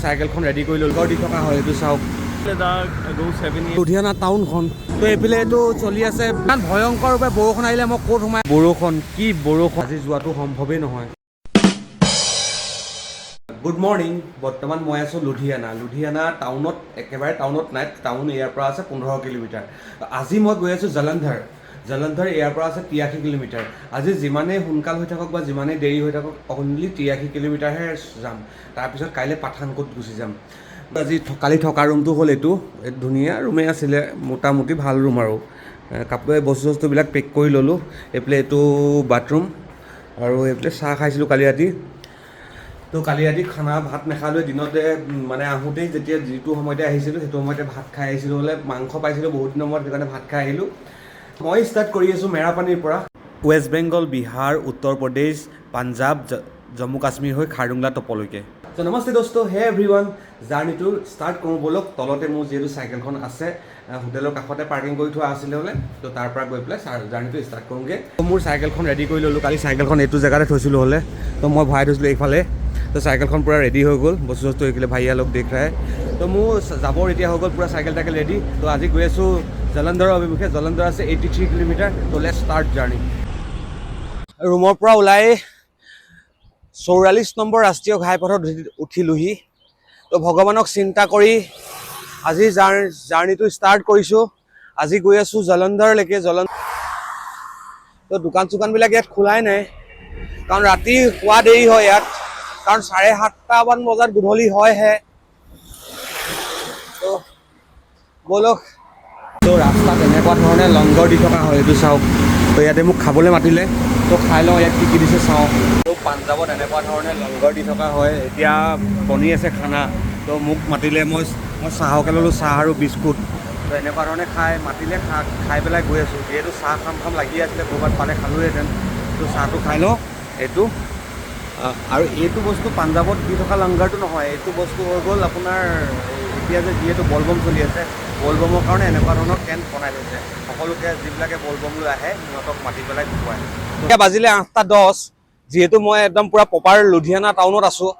চাইকেলখন ৰেডি কৰি ল'লো দি থকা হয় এইটো চাওক লুধিয়ানা টাউনখন তো এইফালে এইটো চলি আছে ইমান ভয়ংকৰভাৱে বৰষুণ আহিলে মই ক'ত সোমাই বৰষুণ কি বৰষুণ আজি যোৱাটো সম্ভৱেই নহয় গুড মৰ্ণিং বৰ্তমান মই আছোঁ লুধিয়ানা টাউনত একেবাৰে টাউনত নাই টাউন ইয়াৰ পৰা আছে 15 কিলোমিটাৰ আজি মই গৈ আছোঁ জলন্ধৰ ইয়াৰ পৰা আছে 83 কিলোমিটাৰ আজি যিমানেই সোনকাল হৈ থাকক বা যিমানেই দেৰি হৈ থাকক অনলি 83 কিলোমিটাৰহে যাম তাৰপিছত কাইলৈ পাঠানকোট গুচি যাম আজি কালি থকা ৰুমটো হ'ল এইটো ধুনীয়া ৰুমেই আছিলে মোটামুটি ভাল ৰুম আৰু কাপোৰে বস্তুবিলাক পেক কৰি ল'লোঁ এইফালে এইটো বাথৰুম আৰু এইফালে চাহ খাইছিলোঁ কালি ৰাতি তো কালি ৰাতি খানা ভাত নাখালোঁ দিনতে মানে আহোঁতেই যেতিয়া যিটো সময়তে আহিছিলোঁ সেইটো সময়তে ভাত খাই আহিছিলোঁ হ'লে মাংস পাইছিলোঁ বহুত দিনৰ মূৰত সেইকাৰণে ভাত খাই আহিলোঁ মই ষ্টাৰ্ট কৰি আছোঁ মেৰাপানীৰ পৰা ৱেষ্ট বেংগল বিহাৰ উত্তৰ প্ৰদেশ পাঞ্জাৱ জম্মু কাশ্মীৰ হৈ খাৰডুংলা টপলৈকে তো নমস্তে দোস্ত হে এভৰিৱান জাৰ্ণিটো ষ্টাৰ্ট কৰোঁ ব'লক তলতে মোৰ যিহেতু চাইকেলখন আছে হোটেলৰ কাষতে পাৰ্কিং কৰি থোৱা আছিলে হ'লে তো তাৰ পৰা গৈ পেলাই জাৰ্ণিটো ষ্টাৰ্ট কৰোঁগৈ মোৰ চাইকেলখন ৰেডি কৰি ল'লোঁ কালি চাইকেলখন এইটো জেগাতে থৈছিলোঁ হ'লে তো মই ভৰাই থৈছিলোঁ এইফালে তো চাইকেলখন পূৰা ৰেডি হৈ গ'ল বস্তু এইফালে ভাইয়া লোক দেখ ৰাহে তো মোৰ যাবৰ এতিয়া হৈ গ'ল পূৰা চাইকেল ৰেডি তো আজি গৈ আছোঁ জলন্ধৰৰ অভিমুখে জলন্ধৰ আছে 83 কিলোমিটাৰ তো লেটছ ষ্টাৰ্ট জাৰ্ণি ৰুমৰ পৰা ওলাই 44 নম্বৰ ৰাষ্ট্ৰীয় ঘাইপথত উঠিলোহি তো ভগৱানক চিন্তা কৰি আজি জাৰ্ণিটো ষ্টাৰ্ট কৰিছোঁ আজি গৈ আছোঁ জলন্ধৰলৈকে তো দোকান চোকানবিলাক ইয়াত খোলাই নাই কাৰণ ৰাতি শোৱা দেৰি হয় ইয়াত কাৰণ 7:30মান বজাত গধূলি হয়হে তো ব'লক তো ৰাস্তাত এনেকুৱা ধৰণে লংগৰ দি থকা হয় এইটো চাওক তো ইয়াতে মোক খাবলৈ মাতিলে তো খাই লওঁ ইয়াত কি দিছে চাওঁ তো পাঞ্জাৱত এনেকুৱা ধৰণে লংগৰ দি থকা হয় এতিয়া বনি আছে খানা তো মোক মাতিলে মই চাহকে ল'লোঁ চাহ আৰু বিস্কুট তো এনেকুৱা ধৰণে মাতিলে খাই পেলাই গৈ আছোঁ যিহেতু চাহ খাম লাগি আছিলে ক'ৰবাত পালে খালোঁহেঁতেন তো চাহটো খাই লওঁ এইটো আৰু এইটো বস্তু পাঞ্জাৱত দি থকা লংগাৰটো নহয় এইটো বস্তু হৈ গ'ল আপোনাৰ এতিয়া যে যিহেতু বলবম চলি আছে বলবমৰ কাৰণে এনেকুৱা ধৰণৰ কেম্প বনাই থৈছে সকলোকে যিবিলাকে বলবম লৈ আহে সিহঁতক মাতি পেলাই খুৱায় এতিয়া বাজিলে 8:10 যিহেতু মই একদম পূৰা প্ৰপাৰ লুধিয়ানা টাউনত আছোঁ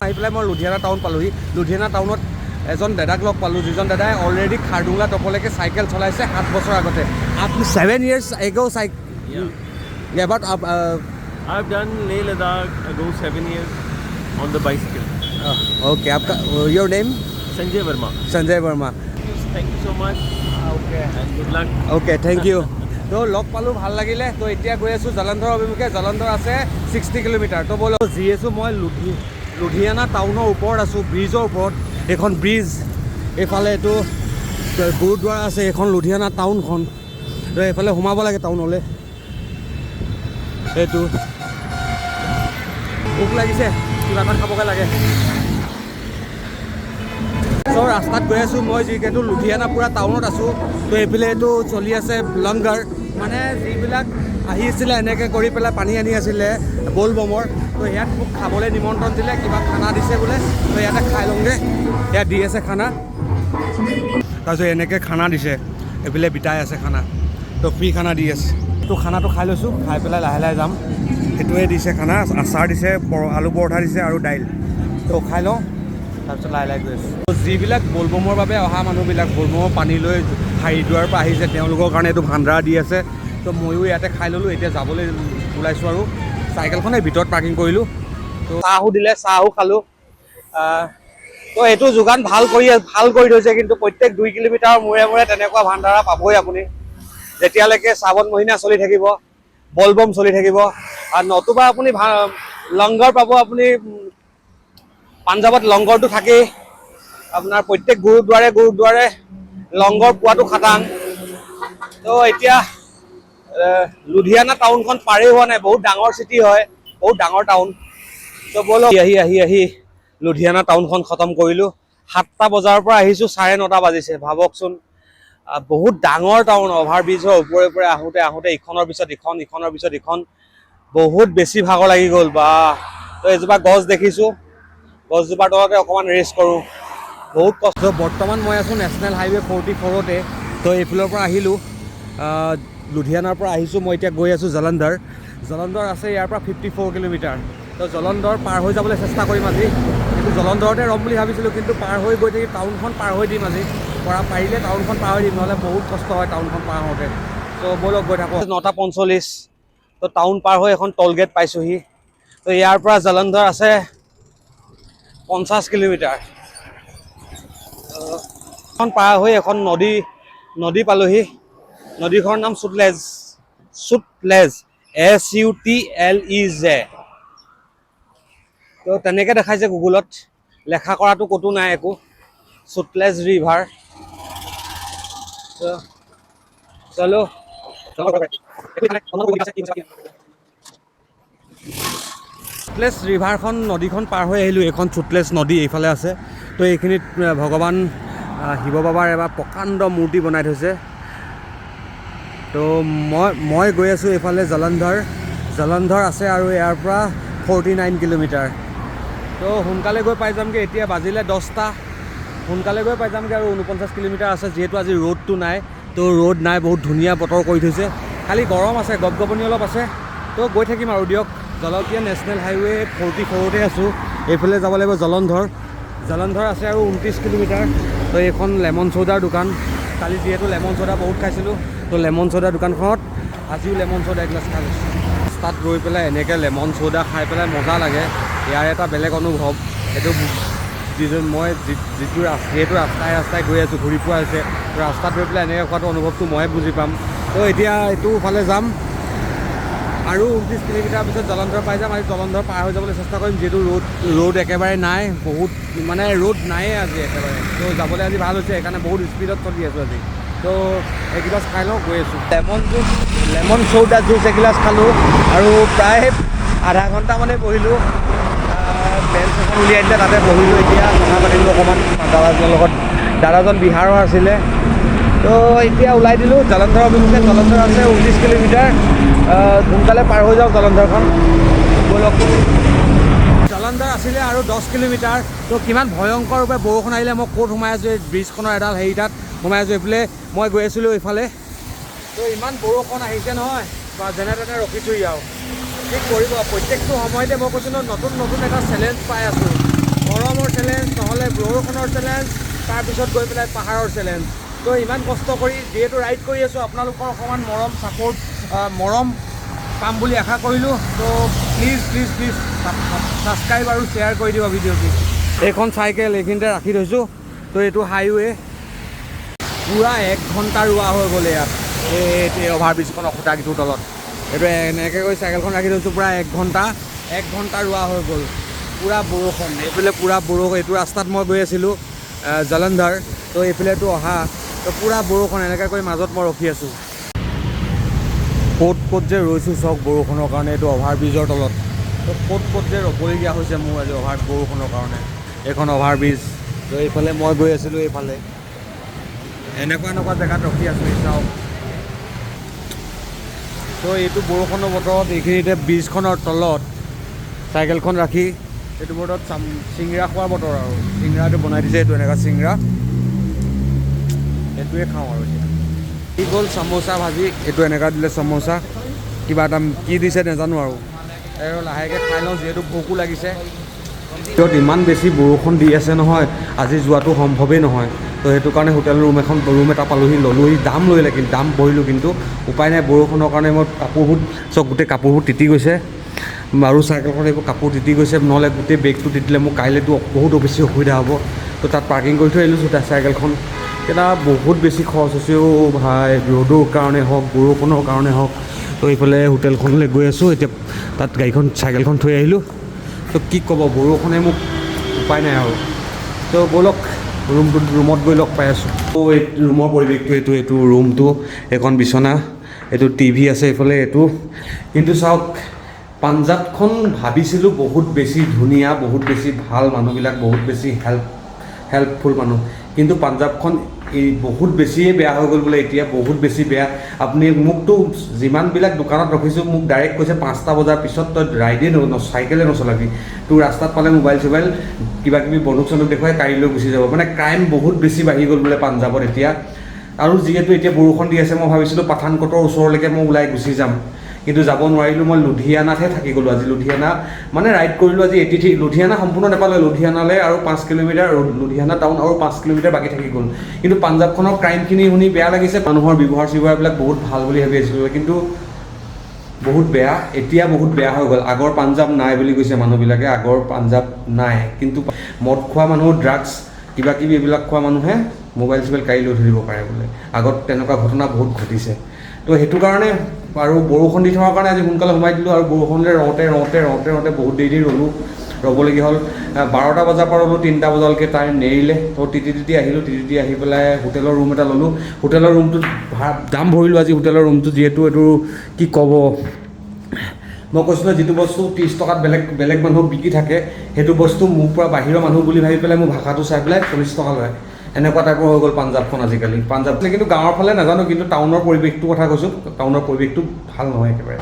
আহি পেলাই মই লুধিয়ানা টাউন পালোঁহি লুধিয়ানা টাউনত এজন দাদাক লগ পালোঁ যিজন দাদাই অলৰেডি খাৰডুংলা টপলৈকে চাইকেল চলাইছে 7 বছৰ আগতে আপুনি 7 years ago yeah but I've done Leh Ladakh ago 7 years on the bicycle. Okay, आपका your name? Sanjay Verma. Thank you so much. Okay. And good luck. Okay, thank you. তো লগ পালোঁ ভাল লাগিলে তো এতিয়া গৈ আছোঁ জলন্ধৰ অভিমুখে জলন্ধৰ আছে 60 কিলোমিটাৰ তো ব'লক যিহেতু মই লুধিয়ানা টাউনৰ ওপৰত আছোঁ ব্ৰিজৰ ওপৰত এইখন ব্ৰিজ এইফালে এইটো গুৰুদ্বাৰা আছে এইখন লুধিয়ানা টাউনখন তো এইফালে সোমাব লাগে টাউনলৈ এইটো ভোক লাগিছে কিবা এটা খাবগৈ লাগে তো ৰাস্তাত গৈ আছোঁ মই যিহেতু লুধিয়ানা পূৰা টাউনত আছোঁ তো এইফালে এইটো চলি আছে লংগাৰ মানে যিবিলাক আহিছিলে এনেকৈ কৰি পেলাই পানী আনি আছিলে বলবমৰ তো ইয়াত মোক খাবলৈ নিমন্ত্ৰণ দিলে কিবা খানা দিছে বোলে তো ইয়াতে খাই লওঁগৈ ইয়াত দি আছে খানা তাৰপিছত এনেকৈ খানা দিছে এইফালে বিটাই আছে খানা তো ফ্ৰী খানা দি আছে তো খানাটো খাই লৈছোঁ খাই পেলাই লাহে লাহে যাম সেইটোৱে দিছে খানা আচাৰ দিছে আলু পৰঠা দিছে আৰু দাইল তো খাই লওঁ তাৰপিছত লাহে লাহে গৈ আছোঁ যিবিলাক বলবমৰ বাবে অহা মানুহবিলাক বলবমৰ পানী লৈ হাৰিদ্বাৰৰ পৰা আহিছে তেওঁলোকৰ কাৰণে এইটো ভাণ্ডাৰা দি আছে তো ময়ো ইয়াতে খাই ল'লোঁ এতিয়া যাবলৈ ওলাইছোঁ আৰু চাইকেলখনে ভিতৰত পাৰ্কিং কৰিলোঁ তো চাহো দিলে চাহো খালোঁ তো এইটো যোগান ভাল কৰি থৈছে কিন্তু প্ৰত্যেক 2 কিলোমিটাৰৰ মূৰে তেনেকুৱা ভাণ্ডাৰা পাবই আপুনি যেতিয়ালৈকে শ্ৰাৱণ মহিনা চলি থাকিব বলবম চলি থাকিব আৰু নতুবা আপুনি লংগৰ পাব আপুনি পাঞ্জাৱত লংগৰটো থাকেই আপোনাৰ প্ৰত্যেক গুৰুদ্বাৰে লংগৰ পোৱাটো খাটাং তো এতিয়া লুধিয়ানা টাউনখন পাৰেই হোৱা নাই বহুত ডাঙৰ চিটি হয় বহুত ডাঙৰ টাউন তো ব'লক আহি লুধিয়ানা টাউনখন খতম কৰিলোঁ 7টা বজাৰ পৰা আহিছোঁ 9:30 বাজিছে ভাবকচোন বহুত ডাঙৰ টাউন অভাৰব্ৰিজৰ ওপৰে আহোঁতে ইখনৰ পিছত ইখন বহুত বেছি ভাগৰ লাগি গ'ল বা তো এজোপা গছ দেখিছোঁ গছজোপাৰ তলতে অকণমান ৰেষ্ট কৰোঁ বহুত কষ্ট বৰ্তমান মই আছোঁ নেশ্যনেল হাইৱে 44তে তো এইফালৰ পৰা আহিলোঁ লুধিয়ানাৰ পৰা আহিছোঁ, মই এতিয়া গৈ আছোঁ জলন্ধৰ। জলন্ধৰ আছে ইয়াৰ পৰা 54 কিলোমিটাৰ। তো জলন্ধৰ পাৰ হৈ যাবলৈ চেষ্টা কৰিম আজি, কিন্তু জলন্ধৰতে ৰ'ম বুলি ভাবিছিলোঁ, কিন্তু পাৰ হৈ গৈ থাকি টাউনখন পাৰ হৈ দিম আজি। পাৰিলে টাউনখন পাৰ হৈ দিম, নহ'লে বহুত কষ্ট হয় টাউনখন পাৰ হওঁতে। তো ব'লক গৈ থাকোঁ। 9:45, তো টাউন পাৰ হৈ এখন টল গেট পাইছোঁহি। তো ইয়াৰ পৰা জলন্ধৰ আছে 50 কিলোমিটাৰ। এখন পাৰ হৈ এখন নদী পালোহি। নদীখনৰ নাম সুটলেজ, SUTLEJ। তো তেনেকৈ দেখাইছে গুগলত, লেখা কৰাটো ক'তো নাই একো। সুটলেজ ৰিভাৰ। চলো সুটলেজ ৰিভাৰখন, নদীখন পাৰ হৈ আহিলোঁ। এইখন সুটলেজ নদী এইফালে আছে। তো এইখিনিত ভগৱান শিৱ বাবাৰ এবাৰ প্ৰকাণ্ড মূৰ্তি বনাই থৈছে। তো মই গৈ আছোঁ এইফালে জলন্ধৰ আছে আৰু ইয়াৰ পৰা 49 কিলোমিটাৰ। তো সোনকালে গৈ পাই যামগৈ। এতিয়া বাজিলে 10টা, সোনকালে গৈ পাই যামগৈ। আৰু 49 কিলোমিটাৰ আছে, যিহেতু আজি ৰ'দটো নাই। তো ৰ'দ নাই, বহুত ধুনীয়া বতৰ কৰি থৈছে, খালি গৰম আছে, গপগপনি অলপ আছে। তো গৈ থাকিম আৰু দিয়ক। জলকীয়া নেশ্যনেল হাইৱে 44তে আছোঁ। এইফালে যাব লাগিব জলন্ধৰ আছে আৰু 29 কিলোমিটাৰ। তো এইখন লেমন চ'ডাৰ দোকান। কালি যিহেতু লেমন চ'ডা বহুত খাইছিলোঁ, তো লেমন চ'ডা দোকানখনত আজিও লেমন চ'ডা এগিলাছ খাই লৈছোঁ। ৰাস্তাত ৰৈ পেলাই এনেকৈ লেমন চ'ডা খাই পেলাই মজা লাগে। ইয়াৰ এটা বেলেগ অনুভৱ। এইটো মই যিহেতু ৰাস্তাই গৈ আছোঁ, ঘূৰি পোৱা হৈছে, তো ৰাস্তাত গৈ পেলাই এনেকৈ খোৱাটো অনুভৱটো ময়ে বুজি পাম। তো এতিয়া এইটোফালে যাম আৰু 29 কিলোমিটাৰ পিছত জলন্ধৰ পাই যাম। আজি জলন্ধৰ পাৰ হৈ যাবলৈ চেষ্টা কৰিম, যিহেতু ৰ'দ একেবাৰে নাই, বহুত মানে ৰ'দ নায়েই আজি একেবাৰে। তো যাবলৈ আজি ভাল হৈছে, সেইকাৰণে বহুত স্পীডত চলি আছোঁ আজি। তো এগিলাচ খাই লওঁ, গৈ আছোঁ। লেমন চ'ডা জুচ এগিলাচ খালোঁ আৰু প্ৰায় আধা ঘণ্টামানে বহিলোঁ। বেঞ্চ এখন উলিয়াই দিলে, তাতে বহিলোঁ। এতিয়া কথা পাতিলোঁ অকণমান দাদাজনৰ লগত। দাদাজন বিহাৰৰ আছিলে। তো এতিয়া ওলাই দিলোঁ জলন্ধৰ অভিমুখে। জলন্ধৰ আছে 29 কিলোমিটাৰ। সোনকালে পাৰ হৈ যাওঁ জলন্ধৰখন। ব'লক। জলন্ধৰ আছিলে আৰু 10 কিলোমিটাৰ। তো কিমান ভয়ংকৰৰূপে বৰষুণ আহিলে। মই ক'ত সোমাই আছোঁ, এই ব্ৰিজখনৰ এডাল হেৰি তাত সোমাই আছোঁ। এইফালে মই গৈ আছিলোঁ এইফালে। তো ইমান বৰষুণ আহিছে নহয়, বা যেনে তেনে ৰখিছোঁ আৰু কি কৰিব। প্ৰত্যেকটো সময়তে মই কৈছোঁ নতুন এটা চেলেঞ্জ পাই আছোঁ। গৰমৰ চেলেঞ্জ, নহ'লে বৰষুণৰ চেলেঞ্জ, তাৰপিছত গৈ পেলাই পাহাৰৰ চেলেঞ্জ। তো ইমান কষ্ট কৰি যিহেতু ৰাইড কৰি আছোঁ, আপোনালোকৰ অকণমান মৰম পাম বুলি আশা কৰিলোঁ। তো প্লিজ ছাবস্ক্ৰাইব আৰু শ্বেয়াৰ কৰি দিব ভিডিঅ'টো। এইখন চাইকেল এইখিনিতে ৰাখি থৈছোঁ। তো এইটো হাইৱে পূৰা 1 ঘণ্টা ৰোৱা হৈ গ'ল ইয়াত, এই অভাৰব্ৰিজখনৰ খুঁটাকেইটোৰ তলত। এইটো এনেকৈ কৰি চাইকেলখন ৰাখি থৈছোঁ, পূৰা 1 ঘণ্টা ৰোৱা হৈ গ'ল। পূৰা বৰষুণ, এইফালে পূৰা বৰষুণ। এইটো ৰাস্তাত মই গৈ আছিলোঁ জলন্ধৰ। তো এইফালেতো অহা, তো পূৰা বৰষুণ। এনেকৈ কৰি মাজত মই ৰখি আছোঁ। ক'ত যে ৰৈছোঁ চাওক বৰষুণৰ কাৰণে। এইটো অভাৰব্ৰিজৰ তলত। তো ক'ত যে ৰ'বলগীয়া হৈছে মোৰ আজি বৰষুণৰ কাৰণে। এইখন অভাৰব্ৰিজ। তো এইফালে মই গৈ আছিলোঁ, এইফালে এনেকুৱা জেগাত ৰখি আছোঁ। চাওক। তো এইটো বৰষুণৰ বতৰত এইখিনিতে ব্ৰিজখনৰ তলত চাইকেলখন ৰাখি, এইটো বতৰত চিংৰা খোৱাৰ বতৰ আৰু চিংৰাটো বনাই দিছে। এইটো এনেকুৱা চিংৰা, এইটোৱে খাওঁ আৰু এতিয়া। কি গ'ল চামোচা ভাজি, এইটো এনেকুৱা দিলে চামোচা, কিবা এটা কি দিছে নাজানো আৰু লাহেকৈ খাই লওঁ, যিহেতু ভোকো লাগিছে। য'ত ইমান বেছি বৰষুণ দি আছে নহয়, আজি যোৱাটো সম্ভৱেই নহয়। তো সেইটো কাৰণে হোটেল ৰুম এটা পালোহি, ল'লোঁ। দাম লৈলে, কিন্তু দাম বহিলোঁ, কিন্তু উপায় নাই। বৰষুণৰ কাৰণে মই কাপোৰবোৰ চব গোটেই কাপোৰবোৰ তিতি গৈছে, আৰু চাইকেলখন এইবোৰ কাপোৰ তিতি গৈছে, নহ'লে গোটেই বেগটো তিতিলে মোৰ কাইলৈতো বহুত বেছি অসুবিধা হ'ব। তো তাত পাৰ্কিং কৰি থৈ আহিলোঁ চাইকেলখন। এতিয়া বহুত বেছি খৰচ হৈছে ভাই, ৰ'দৰ কাৰণে হওক, বৰষুণৰ কাৰণে হওক। তো এইফালে হোটেলখনলৈ গৈ আছোঁ। এতিয়া তাত চাইকেলখন থৈ আহিলোঁ। তো কি ক'ব, বৰষুণে মোক উপায় নাই আৰু। তো ব'লক ৰুমত গৈ লগ পাই আছোঁ। তো এই ৰুমৰ পৰিৱেশটো এইটো ৰুমটো, এখন বিচনা, এইটো টিভি আছে এইফালে এইটো। কিন্তু চাওক, পাঞ্জাৱখন ভাবিছিলোঁ বহুত বেছি ধুনীয়া, বহুত বেছি ভাল, মানুহবিলাক বহুত বেছি হেল্পফুল মানুহ। কিন্তু পাঞ্জাৱখন বহুত বেছিয়ে বেয়া হৈ গ'ল বোলে এতিয়া, বহুত বেছি বেয়া। আপুনি মোকতো যিমানবিলাক দোকানত ৰখিছোঁ, মোক ডাইৰেক্ট কৈছে 5টা বজাৰ পিছত তই চাইকেলে নচলাবি। তোৰ ৰাস্তাত পালে মোবাইল কিবাকিবি বন্দুক চন্দুক দেখুৱাই গাড়ী লৈ গুচি যাব। মানে ক্ৰাইম বহুত বেছি বাঢ়ি গ'ল বোলে পাঞ্জাৱত এতিয়া। আৰু যিহেতু এতিয়া বৰষুণ দি আছে মই ভাবিছিলোঁ পাঠানকোটৰ ওচৰলৈকে মই ওলাই গুচি যাম, কিন্তু যাব নোৱাৰিলোঁ। মই লুধিয়ানাতহে থাকি গ'লোঁ আজি। লুধিয়ানা মানে ৰাইড কৰিলোঁ আজি 83। লুধিয়ানা সম্পূৰ্ণ নাপালোঁ, লুধিয়ানালৈ আৰু 5 কিলোমিটাৰ, লুধিয়ানা টাউন আৰু 5 কিলোমিটাৰ বাকী থাকি গ'ল। কিন্তু পাঞ্জাৱখনৰ ক্ৰাইমখিনি শুনি বেয়া লাগিছে। মানুহৰ ব্যৱহাৰ চিৱহাৰবিলাক বহুত ভাল বুলি ভাবি আছিলোঁ, কিন্তু বহুত বেয়া। এতিয়া বহুত বেয়া হৈ গ'ল। আগৰ পাঞ্জাৱ নাই বুলি কৈছে মানুহবিলাকে, আগৰ পাঞ্জাৱ নাই। কিন্তু মদ খোৱা মানুহ, ড্ৰাগছ কিবা কিবি এইবিলাক খোৱা মানুহে মোবাইল চোবাইল কাঢ়ি লৈ ধৰিব পাৰে বোলে। আগত তেনেকুৱা ঘটনা বহুত ঘটিছে। তো সেইটো কাৰণে আৰু বৰষুণ দি থকাৰ কাৰণে আজি সোনকালে সোমাই দিলোঁ। আৰু বৰষুণলৈ ৰওঁতে বহুত দেৰি ৰ'বলগীয়া হ'ল। 12টা বজাৰ পৰা ৰ'লোঁ 3টা বজালৈকে, টাইম নেৰিলে। তো তিতি আহিলোঁ। তিতি আহি পেলাই হোটেলৰ ৰুম এটা ল'লোঁ। হোটেলৰ ৰুমটোত দাম ভৰিলোঁ আজি হোটেলৰ ৰুমটো, যিহেতু এইটো কি ক'ব, মই কৈছিলোঁ যিটো বস্তু 30 টকাত বেলেগ মানুহক বিকি থাকে, সেইটো বস্তু মোৰ পৰা বাহিৰৰ মানুহ বুলি ভাবি পেলাই মোৰ ভাষাটো চাই পেলাই 40 টকা লয়। এনেকুৱা টাইপৰ হৈ গ'ল পাঞ্জাৱখন আজিকালি। পাঞ্জাৱ কিন্তু গাঁৱৰ ফালে নাজানো, কিন্তু টাউনৰ পৰিৱেশটোৰ কথা কৈছোঁ। টাউনৰ পৰিৱেশটো ভাল নহয় একেবাৰে।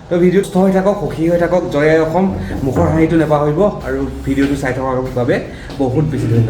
তো ভিডিঅ'ত সুস্থ হৈ থাকক, সুখী হৈ থাকক। জয় আই অসম। মুখৰ হাঁহিটো নাপাহৰিব আৰু ভিডিঅ'টো চাই থকাৰ বাবে বহুত বেছি ধন্যবাদ।